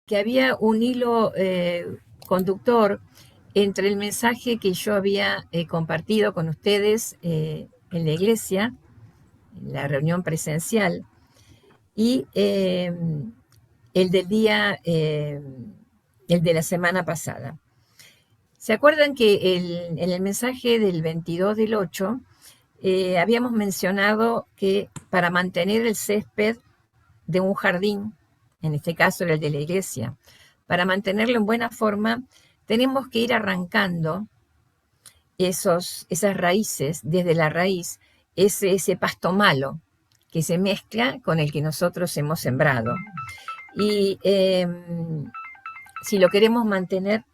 que había un hilo conductor entre el mensaje que yo había compartido con ustedes en la iglesia, en la reunión presencial, y el del día, el de la semana pasada. ¿Se acuerdan que en el mensaje del 22 del 8 habíamos mencionado que para mantener el césped de un jardín, en este caso era el de la iglesia, para mantenerlo en buena forma, tenemos que ir arrancando esas raíces, desde la raíz, ese pasto malo que se mezcla con el que nosotros hemos sembrado. Y si lo queremos mantener,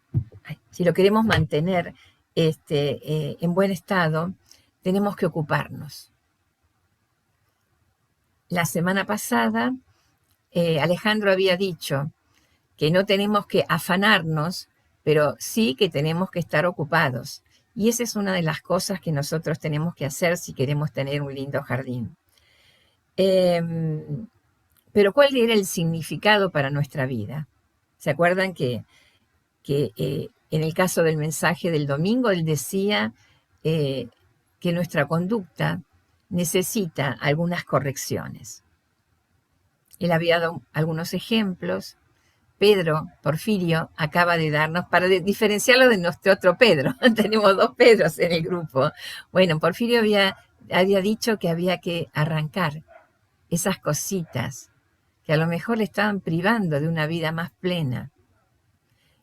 en buen estado, tenemos que ocuparnos. La semana pasada, Alejandro había dicho que no tenemos que afanarnos, pero sí que tenemos que estar ocupados. Y esa es una de las cosas que nosotros tenemos que hacer si queremos tener un lindo jardín. Pero ¿cuál era el significado para nuestra vida? ¿Se acuerdan que en el caso del mensaje del domingo, él decía que nuestra conducta necesita algunas correcciones? Él había dado algunos ejemplos. Pedro, Porfirio, acaba de darnos, para diferenciarlo de nuestro otro Pedro, tenemos dos Pedros en el grupo. Bueno, Porfirio había dicho que había que arrancar esas cositas que a lo mejor le estaban privando de una vida más plena.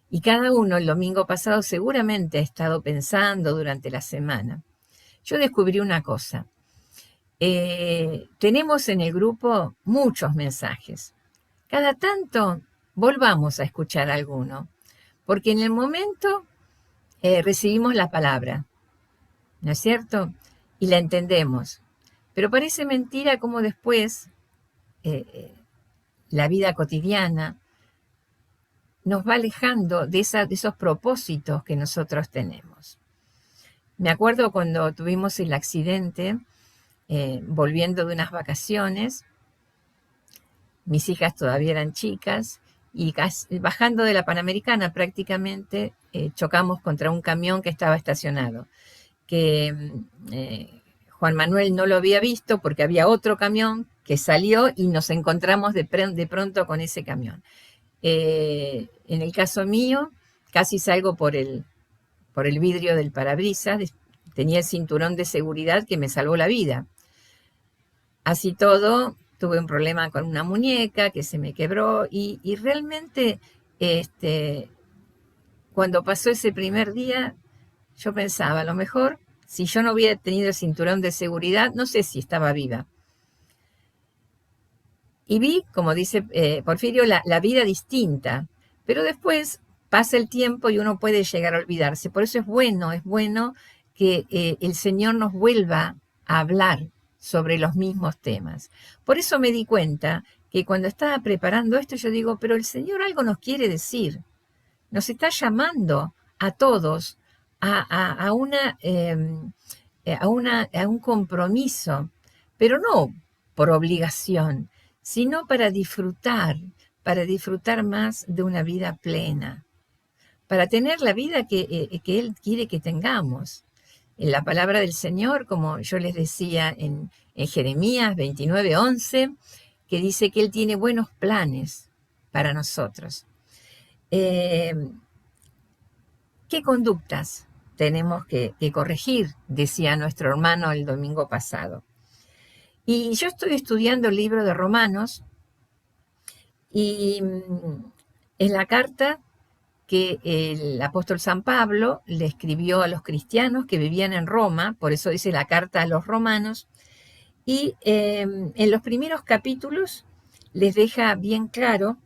Y cada uno el domingo pasado seguramente ha estado pensando durante la semana. Yo descubrí una cosa. Tenemos en el grupo muchos mensajes. Cada tanto volvamos a escuchar alguno, porque en el momento recibimos la palabra, ¿no es cierto? Y la entendemos. Pero parece mentira cómo después la vida cotidiana nos va alejando de esos propósitos que nosotros tenemos. Me acuerdo cuando tuvimos el accidente, volviendo de unas vacaciones, mis hijas todavía eran chicas, y bajando de la Panamericana prácticamente chocamos contra un camión que estaba estacionado, que Juan Manuel no lo había visto porque había otro camión que salió y nos encontramos de pronto con ese camión. En el caso mío, casi salgo por el vidrio del parabrisas, tenía el cinturón de seguridad que me salvó la vida. Así todo, tuve un problema con una muñeca que se me quebró y realmente cuando pasó ese primer día, yo pensaba, a lo mejor, si yo no hubiera tenido el cinturón de seguridad, no sé si estaba viva. Y vi, como dice Porfirio, la vida distinta, pero después pasa el tiempo y uno puede llegar a olvidarse. Por eso es bueno que el Señor nos vuelva a hablar sobre los mismos temas. Por eso me di cuenta que cuando estaba preparando esto, yo digo, pero el Señor algo nos quiere decir. Nos está llamando a todos a un compromiso, pero no por obligación, sino para disfrutar más de una vida plena, para tener la vida que Él quiere que tengamos. En la palabra del Señor, como yo les decía en Jeremías 29:11, que dice que Él tiene buenos planes para nosotros. ¿Qué conductas tenemos que corregir? Decía nuestro hermano el domingo pasado. Y yo estoy estudiando el libro de Romanos y en la carta que el apóstol San Pablo le escribió a los cristianos que vivían en Roma, por eso dice la carta a los romanos, y en los primeros capítulos les deja bien claro.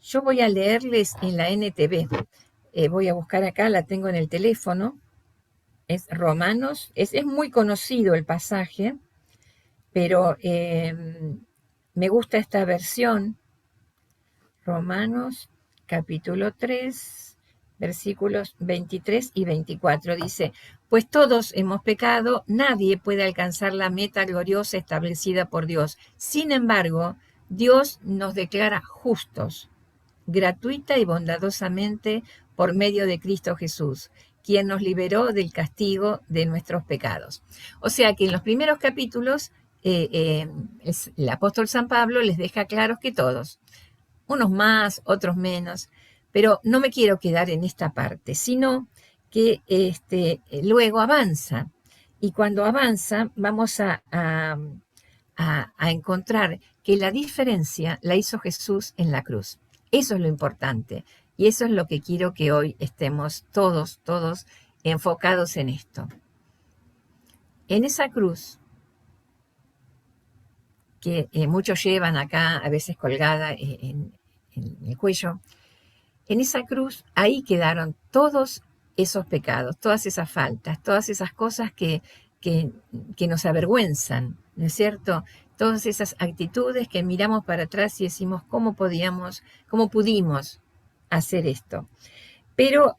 Yo voy a leerles en la NTV, voy a buscar acá, la tengo en el teléfono, es Romanos, es muy conocido el pasaje, pero me gusta esta versión. Romanos capítulo 3, versículos 23 y 24 dice, pues todos hemos pecado, nadie puede alcanzar la meta gloriosa establecida por Dios. Sin embargo, Dios nos declara justos gratuita y bondadosamente por medio de Cristo Jesús, quien nos liberó del castigo de nuestros pecados. O sea que en los primeros capítulos el apóstol San Pablo les deja claros que todos, unos más, otros menos, pero no me quiero quedar en esta parte, sino que luego avanza. Y cuando avanza vamos a encontrar que la diferencia la hizo Jesús en la cruz. Eso es lo importante. Y eso es lo que quiero que hoy estemos todos enfocados en esto. En esa cruz, que muchos llevan acá, a veces colgada en el cuello, en esa cruz, ahí quedaron todos esos pecados, todas esas faltas, todas esas cosas que nos avergüenzan, ¿no es cierto? Todas esas actitudes que miramos para atrás y decimos, ¿cómo pudimos hacer esto? Pero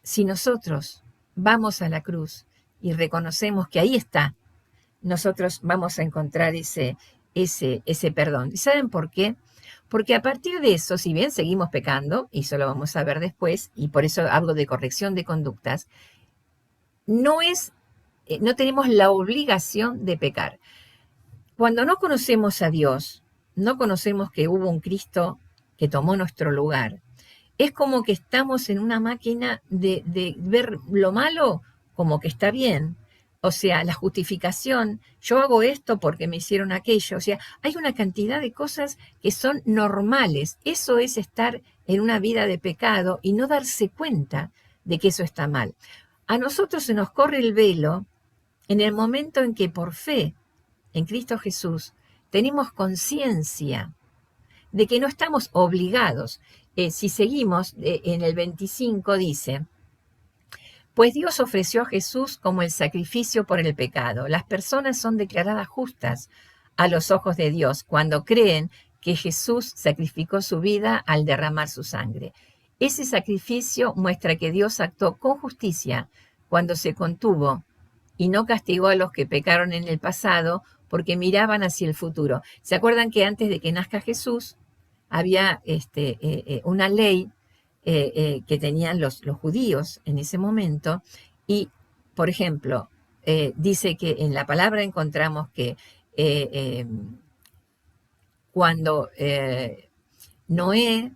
si nosotros vamos a la cruz y reconocemos que ahí está, nosotros vamos a encontrar ese perdón. ¿Y saben por qué? Porque a partir de eso, si bien seguimos pecando, y eso lo vamos a ver después, y por eso hablo de corrección de conductas, no tenemos la obligación de pecar. Cuando no conocemos a Dios, no conocemos que hubo un Cristo que tomó nuestro lugar, es como que estamos en una máquina de ver lo malo como que está bien. O sea, la justificación, yo hago esto porque me hicieron aquello. O sea, hay una cantidad de cosas que son normales. Eso es estar en una vida de pecado y no darse cuenta de que eso está mal. A nosotros se nos corre el velo en el momento en que por fe en Cristo Jesús tenemos conciencia de que no estamos obligados. Si seguimos, en el 25 dice, pues Dios ofreció a Jesús como el sacrificio por el pecado. Las personas son declaradas justas a los ojos de Dios cuando creen que Jesús sacrificó su vida al derramar su sangre. Ese sacrificio muestra que Dios actuó con justicia cuando se contuvo y no castigó a los que pecaron en el pasado porque miraban hacia el futuro. ¿Se acuerdan que antes de que nazca Jesús había una ley que tenían los judíos en ese momento? Y, por ejemplo, dice que en la palabra encontramos que cuando Noé,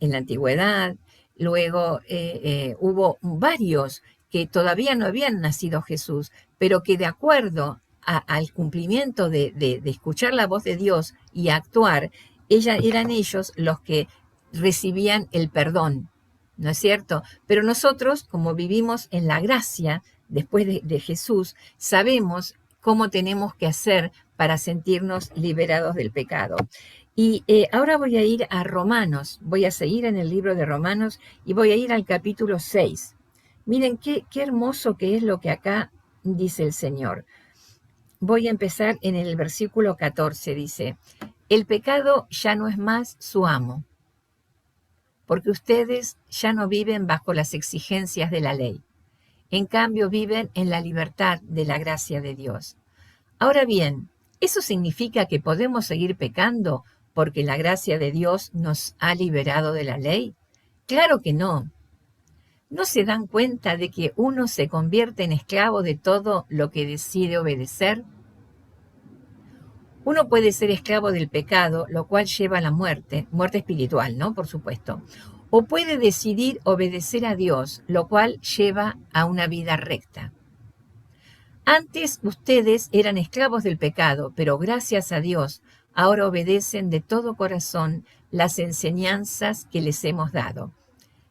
en la antigüedad, luego hubo varios que todavía no habían nacido Jesús, pero que de acuerdo al cumplimiento de escuchar la voz de Dios y actuar, eran ellos los que recibían el perdón, ¿no es cierto? Pero nosotros, como vivimos en la gracia después de Jesús, sabemos cómo tenemos que hacer para sentirnos liberados del pecado. Y ahora voy a ir a Romanos, voy a seguir en el libro de Romanos y voy a ir al capítulo 6. Miren qué hermoso que es lo que acá dice el Señor. Voy a empezar en el versículo 14, dice, el pecado ya no es más su amo, porque ustedes ya no viven bajo las exigencias de la ley. En cambio, viven en la libertad de la gracia de Dios. Ahora bien, ¿eso significa que podemos seguir pecando porque la gracia de Dios nos ha liberado de la ley? Claro que no. ¿No se dan cuenta de que uno se convierte en esclavo de todo lo que decide obedecer? Uno puede ser esclavo del pecado, lo cual lleva a la muerte espiritual, ¿no? Por supuesto. O puede decidir obedecer a Dios, lo cual lleva a una vida recta. Antes ustedes eran esclavos del pecado, pero gracias a Dios ahora obedecen de todo corazón las enseñanzas que les hemos dado.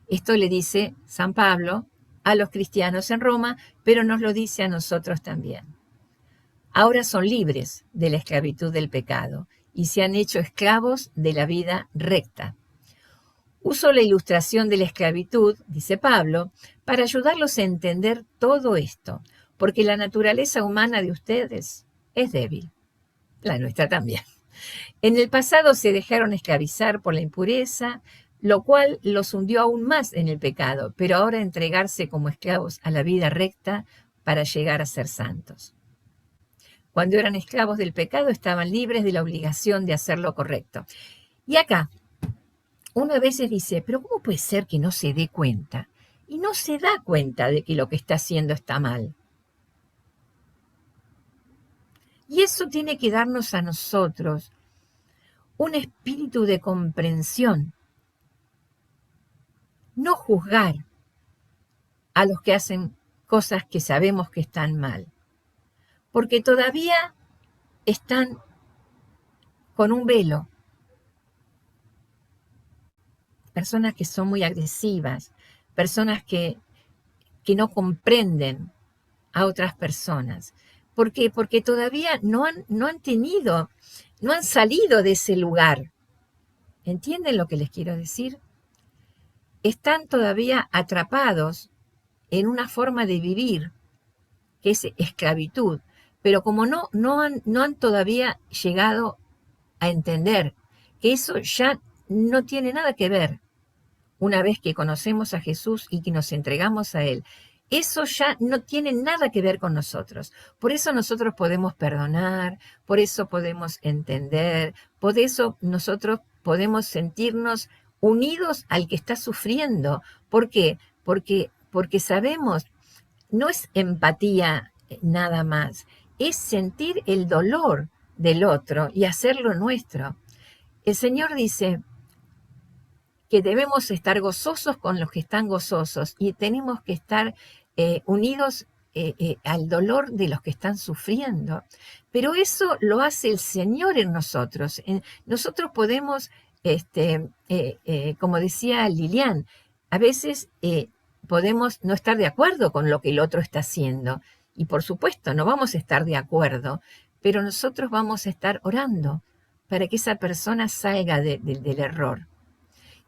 Esto le dice San Pablo a los cristianos en Roma, pero nos lo dice a nosotros también. Ahora son libres de la esclavitud del pecado y se han hecho esclavos de la vida recta. Uso la ilustración de la esclavitud, dice Pablo, para ayudarlos a entender todo esto, porque la naturaleza humana de ustedes es débil, la nuestra también. En el pasado se dejaron esclavizar por la impureza, lo cual los hundió aún más en el pecado, pero ahora entregarse como esclavos a la vida recta para llegar a ser santos. Cuando eran esclavos del pecado estaban libres de la obligación de hacer lo correcto. Y acá, uno a veces dice, pero ¿cómo puede ser que no se dé cuenta? Y no se da cuenta de que lo que está haciendo está mal. Y eso tiene que darnos a nosotros un espíritu de comprensión, no juzgar a los que hacen cosas que sabemos que están mal, porque todavía están con un velo. Personas que son muy agresivas, personas que no comprenden a otras personas. ¿Por qué? Porque todavía no han tenido, no han salido de ese lugar. ¿Entienden lo que les quiero decir? Están todavía atrapados en una forma de vivir que es esclavitud, pero como no han todavía llegado a entender que eso ya no tiene nada que ver una vez que conocemos a Jesús y que nos entregamos a Él. Eso ya no tiene nada que ver con nosotros. Por eso nosotros podemos perdonar, por eso podemos entender, por eso nosotros podemos sentirnos unidos al que está sufriendo. ¿Por qué? Porque sabemos, no es empatía nada más, es sentir el dolor del otro y hacerlo nuestro. El Señor dice que debemos estar gozosos con los que están gozosos y tenemos que estar unidos al dolor de los que están sufriendo. Pero eso lo hace el Señor en nosotros. Nosotros podemos, como decía Lilian, a veces podemos no estar de acuerdo con lo que el otro está haciendo. Y por supuesto, no vamos a estar de acuerdo, pero nosotros vamos a estar orando para que esa persona salga del error.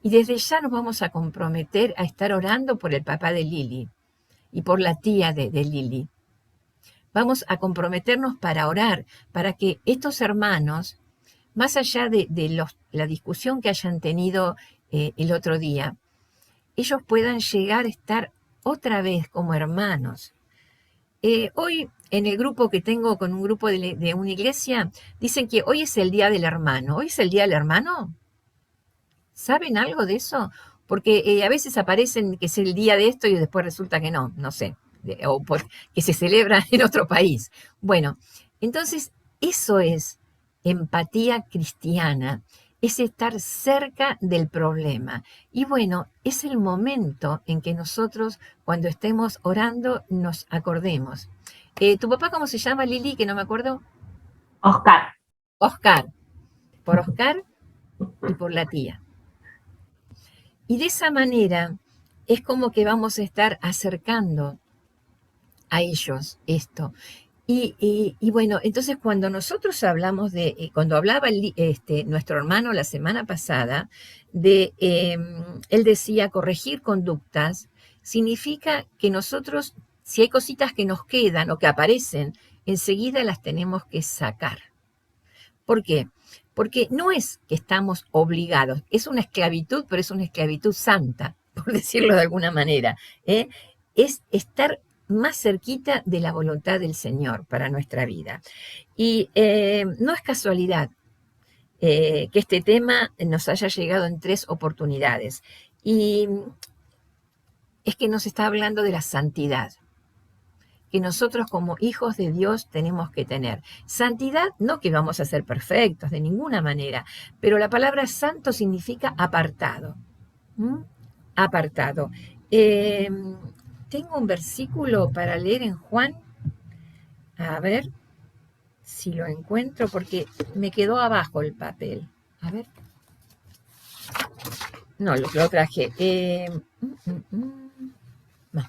Y desde ya nos vamos a comprometer a estar orando por el papá de Lili y por la tía de Lili. Vamos a comprometernos para orar, para que estos hermanos, más allá de la discusión que hayan tenido el otro día, ellos puedan llegar a estar otra vez como hermanos. Hoy en el grupo que tengo con un grupo de una iglesia, dicen que hoy es el día del hermano. ¿Hoy es el día del hermano? ¿Saben algo de eso? Porque a veces aparecen que es el día de esto y después resulta que no sé, o que se celebra en otro país. Bueno, entonces eso es empatía cristiana, es estar cerca del problema. Y bueno, es el momento en que nosotros, cuando estemos orando, nos acordemos. ¿Tu papá cómo se llama, Lili? Que no me acuerdo. Oscar. Oscar. Por Oscar y por la tía. Y de esa manera es como que vamos a estar acercando a ellos esto. Y bueno, entonces cuando nosotros hablamos cuando hablaba nuestro hermano la semana pasada, él decía corregir conductas, significa que nosotros, si hay cositas que nos quedan o que aparecen, enseguida las tenemos que sacar. ¿Por qué? Porque no es que estamos obligados, es una esclavitud, pero es una esclavitud santa, por decirlo de alguna manera. Es estar más cerquita de la voluntad del Señor para nuestra vida. Y no es casualidad que este tema nos haya llegado en 3 oportunidades. Y es que nos está hablando de la santidad que nosotros como hijos de Dios tenemos que tener. Santidad, no que vamos a ser perfectos de ninguna manera, pero la palabra santo significa apartado. ¿Mm? Apartado. Tengo un versículo para leer en Juan. A ver si lo encuentro porque me quedó abajo el papel. A ver. No, lo traje. No.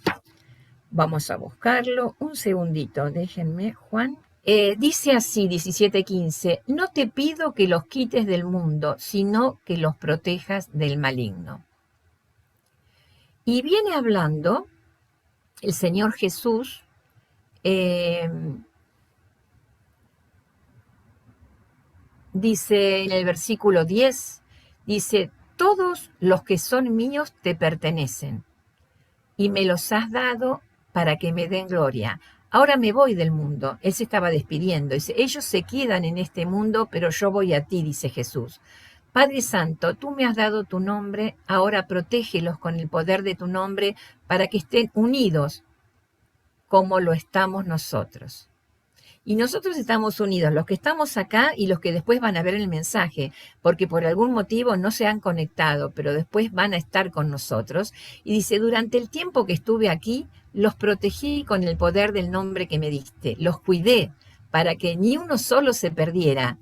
Vamos a buscarlo. Un segundito, déjenme, Juan. Dice así, 17:15, no te pido que los quites del mundo, sino que los protejas del maligno. Y viene hablando el Señor Jesús dice en el versículo 10, dice, todos los que son míos te pertenecen y me los has dado para que me den gloria. Ahora me voy del mundo. Él se estaba despidiendo. Dice, ellos se quedan en este mundo, pero yo voy a ti, dice Jesús, Padre Santo, tú me has dado tu nombre, ahora protégelos con el poder de tu nombre para que estén unidos como lo estamos nosotros. Y nosotros estamos unidos, los que estamos acá y los que después van a ver el mensaje, porque por algún motivo no se han conectado, pero después van a estar con nosotros. Y dice, durante el tiempo que estuve aquí, los protegí con el poder del nombre que me diste, los cuidé para que ni uno solo se perdiera,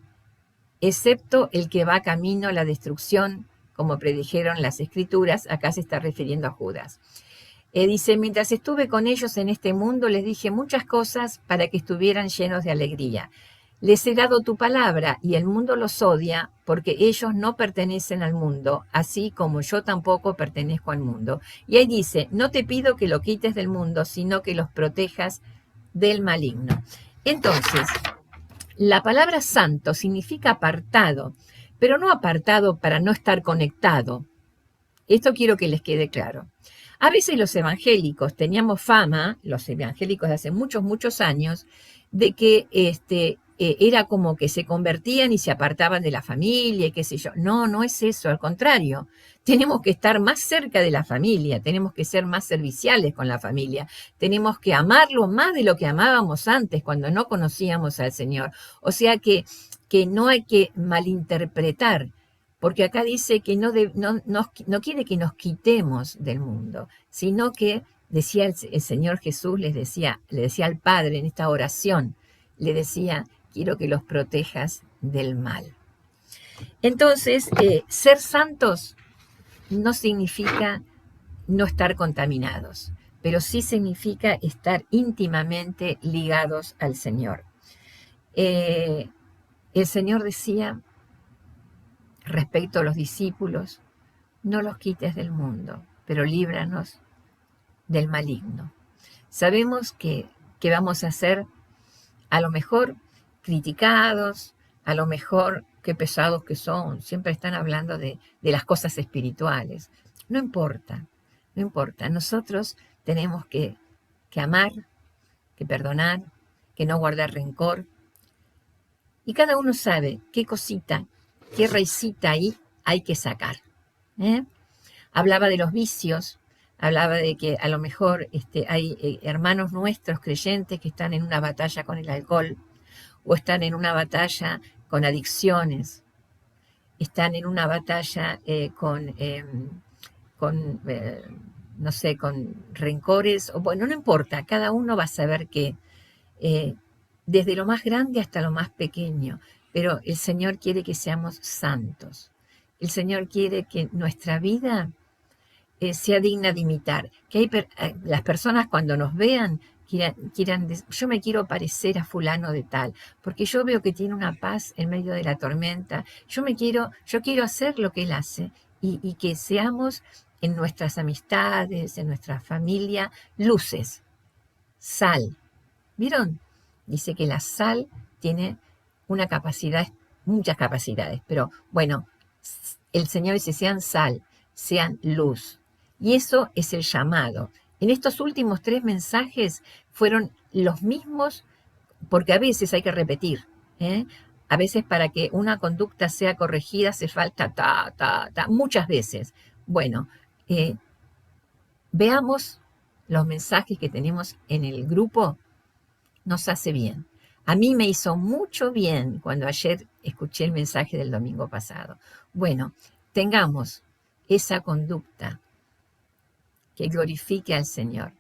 excepto el que va camino a la destrucción, como predijeron las escrituras. Acá se está refiriendo a Judas. Dice, mientras estuve con ellos en este mundo, les dije muchas cosas para que estuvieran llenos de alegría. Les he dado tu palabra y el mundo los odia porque ellos no pertenecen al mundo, así como yo tampoco pertenezco al mundo. Y ahí dice, no te pido que lo quites del mundo, sino que los protejas del maligno. Entonces, la palabra santo significa apartado, pero no apartado para no estar conectado. Esto quiero que les quede claro. A veces los evangélicos teníamos fama, los evangélicos de hace muchos, muchos años, de que era como que se convertían y se apartaban de la familia y qué sé yo. No, no es eso, al contrario. Tenemos que estar más cerca de la familia, tenemos que ser más serviciales con la familia, tenemos que amarlo más de lo que amábamos antes cuando no conocíamos al Señor. O sea que no hay que malinterpretar, porque acá dice que no quiere que nos quitemos del mundo, sino que, decía el Señor Jesús, le decía al Padre en esta oración, le decía, quiero que los protejas del mal. Entonces, ser santos no significa no estar contaminados, pero sí significa estar íntimamente ligados al Señor. El Señor decía, respecto a los discípulos, no los quites del mundo, pero líbranos del maligno. Sabemos que vamos a ser a lo mejor criticados, a lo mejor qué pesados que son, siempre están hablando de las cosas espirituales. No importa, no importa. Nosotros tenemos que amar, que perdonar, que no guardar rencor. Y cada uno sabe qué cosita, qué raicita ahí hay que sacar. Hablaba de los vicios, hablaba de que a lo mejor hay hermanos nuestros creyentes que están en una batalla con el alcohol, o están en una batalla con adicciones, están en una batalla no sé, con rencores, o bueno, no importa, cada uno va a saber que desde lo más grande hasta lo más pequeño, pero el Señor quiere que seamos santos. El Señor quiere que nuestra vida sea digna de imitar. Que las personas cuando nos vean quieran decir, yo me quiero parecer a fulano de tal, porque yo veo que tiene una paz en medio de la tormenta. Yo quiero hacer lo que él hace y que seamos en nuestras amistades, en nuestra familia, luces, sal. ¿Vieron? Dice que la sal tiene una capacidad, muchas capacidades, pero bueno, el Señor dice, sean sal, sean luz. Y eso es el llamado. En estos últimos 3 mensajes fueron los mismos, porque a veces hay que repetir, a veces para que una conducta sea corregida hace falta muchas veces. Bueno, veamos los mensajes que tenemos en el grupo. Nos hace bien. A mí me hizo mucho bien cuando ayer escuché el mensaje del domingo pasado. Bueno, tengamos esa conducta que glorifique al Señor.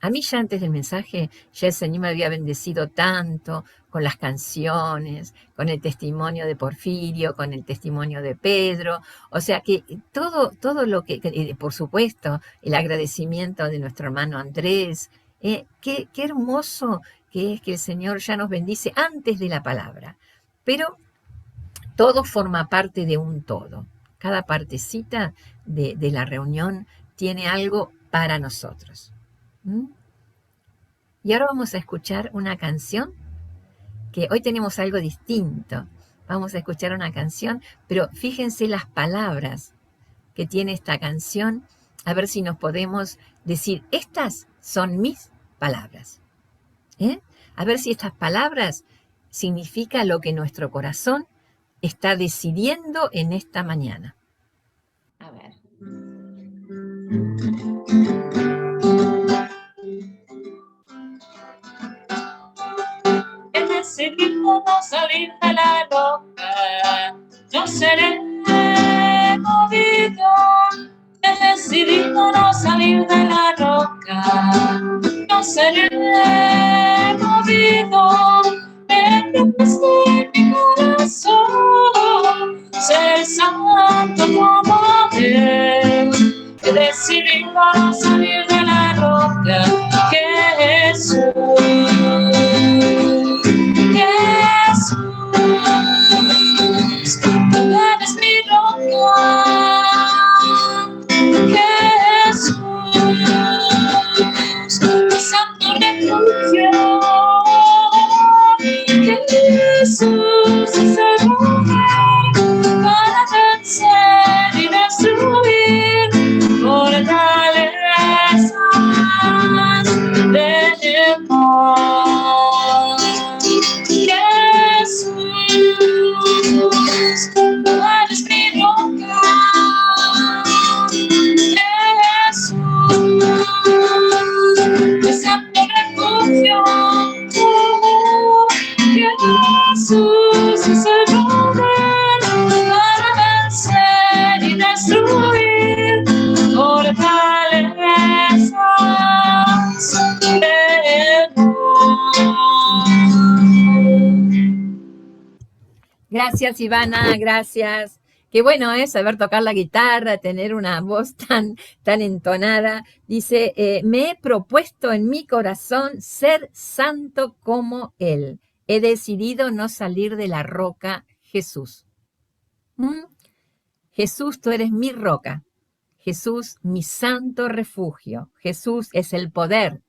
A mí ya antes del mensaje, ya el Señor me había bendecido tanto con las canciones, con el testimonio de Porfirio, con el testimonio de Pedro. O sea que todo lo que, por supuesto, el agradecimiento de nuestro hermano Andrés. Qué hermoso que es que el Señor ya nos bendice antes de la palabra. Pero todo forma parte de un todo. Cada partecita de la reunión tiene algo para nosotros. Y ahora vamos a escuchar una canción, que hoy tenemos algo distinto. Vamos a escuchar una canción, pero fíjense las palabras que tiene esta canción, a ver si nos podemos decir, estas son mis palabras. A ver si estas palabras significan lo que nuestro corazón está decidiendo en esta mañana? A ver. He decidido no salir de la roca, yo seré movido. He decidido no salir de la roca, no seré movido. Me propuesto en mi corazón ser santo como Él. He decidido no salir de la roca, Jesús. Jesús, tú eres mi roca. Jesús, mi santo refugio. Jesús es el poder para vencer y destruir fortalezas del mal. Jesús, tú eres mi roca. Jesús, mi santo refugio. Jesús es el poder para vencer y destruir fortalezas del mal. Gracias, Ivana, gracias. Qué bueno es saber tocar la guitarra, tener una voz tan entonada. Dice, me he propuesto en mi corazón ser santo como Él. He decidido no salir de la roca, Jesús. Jesús, tú eres mi roca. Jesús, mi santo refugio. Jesús es el poder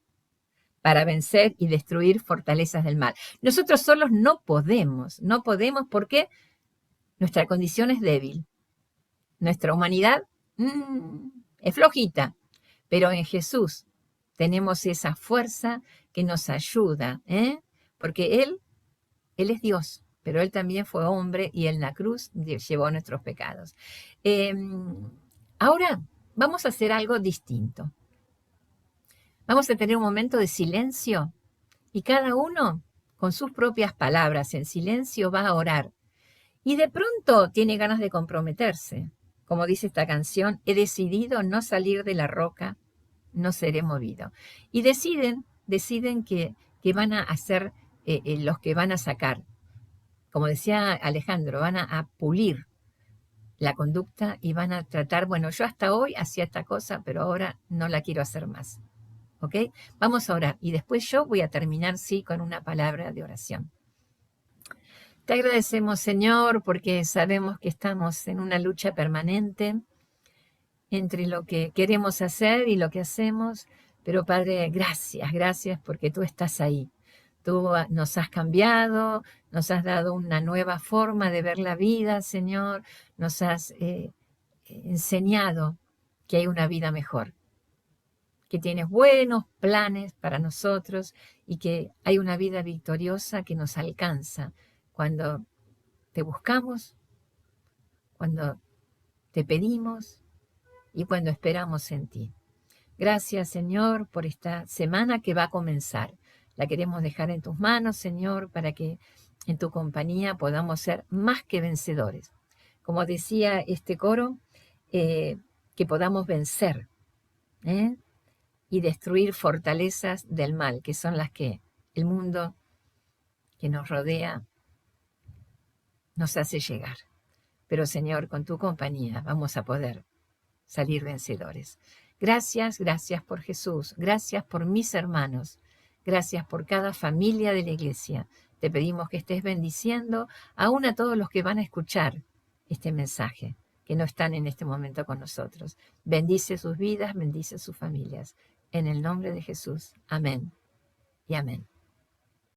para vencer y destruir fortalezas del mal. Nosotros solos no podemos porque nuestra condición es débil. Nuestra humanidad es flojita, pero en Jesús tenemos esa fuerza que nos ayuda, porque Él es Dios, pero Él también fue hombre y en la cruz llevó nuestros pecados. Ahora vamos a hacer algo distinto. Vamos a tener un momento de silencio y cada uno con sus propias palabras en silencio va a orar. Y de pronto tiene ganas de comprometerse. Como dice esta canción, he decidido no salir de la roca, no seré movido. Y deciden que van a hacer los que van a sacar. Como decía Alejandro, van a pulir la conducta y van a tratar, bueno, yo hasta hoy hacía esta cosa, pero ahora no la quiero hacer más. ¿Ok? Vamos a orar y después yo voy a terminar, sí, con una palabra de oración. Te agradecemos, Señor, porque sabemos que estamos en una lucha permanente entre lo que queremos hacer y lo que hacemos, pero Padre, gracias porque tú estás ahí. Tú nos has cambiado, nos has dado una nueva forma de ver la vida, Señor, nos has enseñado que hay una vida mejor, que tienes buenos planes para nosotros y que hay una vida victoriosa que nos alcanza cuando te buscamos, cuando te pedimos y cuando esperamos en ti. Gracias, Señor, por esta semana que va a comenzar. La queremos dejar en tus manos, Señor, para que en tu compañía podamos ser más que vencedores. Como decía este coro, que podamos vencer y destruir fortalezas del mal, que son las que el mundo que nos rodea nos hace llegar. Pero, Señor, con tu compañía vamos a poder salir vencedores. Gracias por Jesús, gracias por mis hermanos, gracias por cada familia de la iglesia. Te pedimos que estés bendiciendo aún a todos los que van a escuchar este mensaje, que no están en este momento con nosotros. Bendice sus vidas, bendice sus familias. En el nombre de Jesús. Amén y amén.